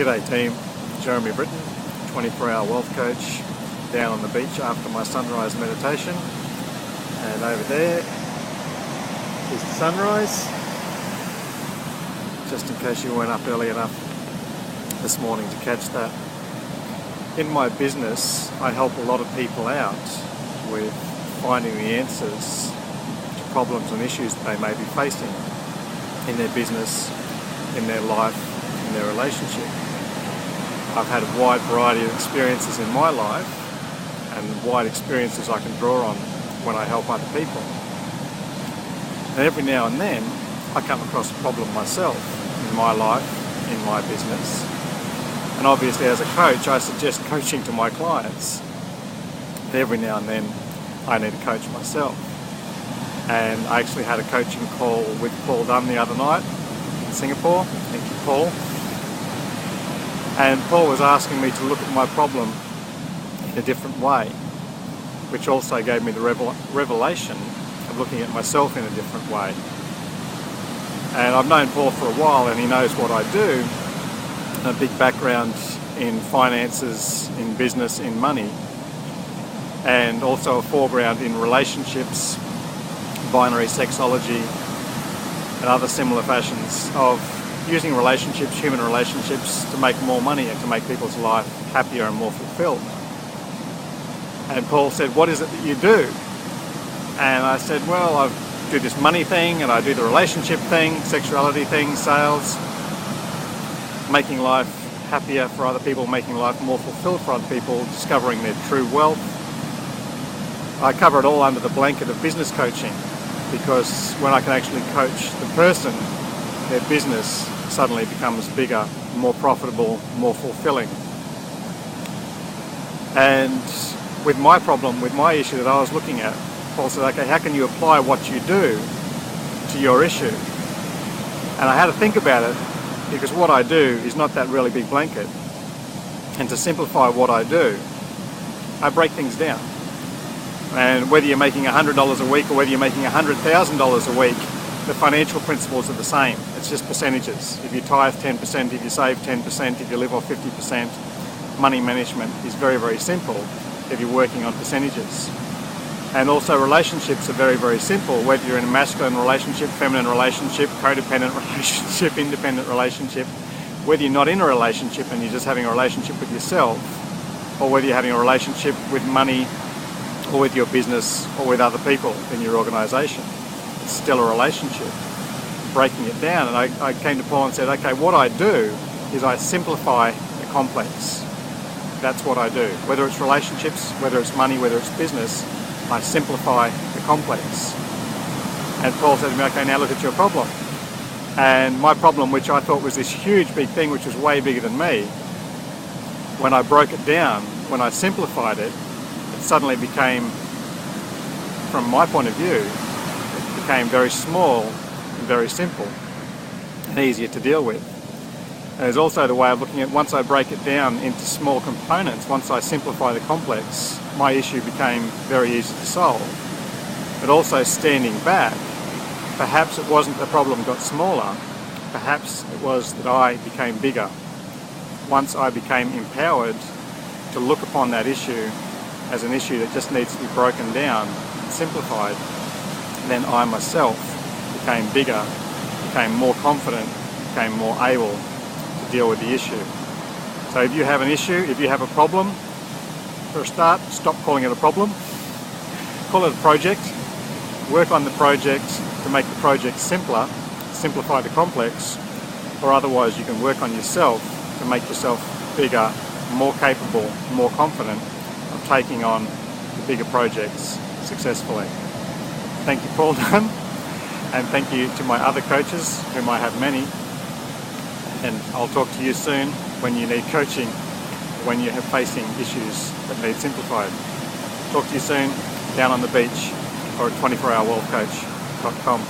G'day team, Jeremy Britton, 24-hour wealth coach, down on the beach after my sunrise meditation, and over there is the sunrise, just in case you weren't up early enough this morning to catch that. In my business, I help a lot of people out with finding the answers to problems and issues that they may be facing in their business, in their life, in their relationship. I've had a wide variety of experiences in my life and wide experiences I can draw on when I help other people. And every now and then I come across a problem myself in my life, in my business. And obviously as a coach I suggest coaching to my clients. And every now and then I need a coach myself. And I actually had a coaching call with Paul Dunn the other night in Singapore. Thank you, Paul. And Paul was asking me to look at my problem in a different way, which also gave me the revelation of looking at myself in a different way. And I've known Paul for a while and he knows what I do. A big background in finances, in business, in money, and also a foreground in relationships, binary sexology, and other similar fashions of using relationships, human relationships, to make more money and to make people's life happier and more fulfilled. And Paul said, "What is it that you do?" And I said, "Well, I do this money thing and I do the relationship thing, sexuality thing, sales, making life happier for other people, making life more fulfilled for other people, discovering their true wealth." I cover it all under the blanket of business coaching, because when I can actually coach the person, their business suddenly becomes bigger, more profitable, more fulfilling. And with my problem, with my issue that I was looking at, Paul said, "Okay, how can you apply what you do to your issue?" And I had to think about it, because what I do is not that really big blanket. And to simplify what I do, I break things down. And whether you're making $100 a week or whether you're making $100,000 a week, the financial principles are the same. It's just percentages. If you tithe 10%, if you save 10%, if you live off 50%, money management is very, very simple if you're working on percentages. And also relationships are very, very simple, whether you're in a masculine relationship, feminine relationship, codependent relationship, independent relationship, whether you're not in a relationship and you're just having a relationship with yourself, or whether you're having a relationship with money or with your business or with other people in your organisation. It's still a relationship. Breaking it down, and I came to Paul and said, "Okay, what I do is I simplify the complex." That's what I do. Whether it's relationships, whether it's money, whether it's business, I simplify the complex. And Paul said to me, "Okay, now look at your problem." And my problem, which I thought was this huge big thing, which was way bigger than me, when I broke it down, when I simplified it, it suddenly became, from my point of view, it became very small and very simple and easier to deal with. And there's also the way of looking at, once I break it down into small components, once I simplify the complex, my issue became very easy to solve. But also standing back, perhaps it wasn't the problem got smaller, perhaps it was that I became bigger. Once I became empowered to look upon that issue as an issue that just needs to be broken down and simplified, then I myself became bigger, became more confident, became more able to deal with the issue. So if you have an issue, if you have a problem, for a start, stop calling it a problem. Call it a project. Work on the project to make the project simpler, simplify the complex, or otherwise you can work on yourself to make yourself bigger, more capable, more confident of taking on the bigger projects successfully. Thank you, Paul Dunn, and thank you to my other coaches, whom I have many, and I'll talk to you soon when you need coaching, when you're facing issues that need simplified. Talk to you soon, down on the beach or at 24hourwealthcoach.com.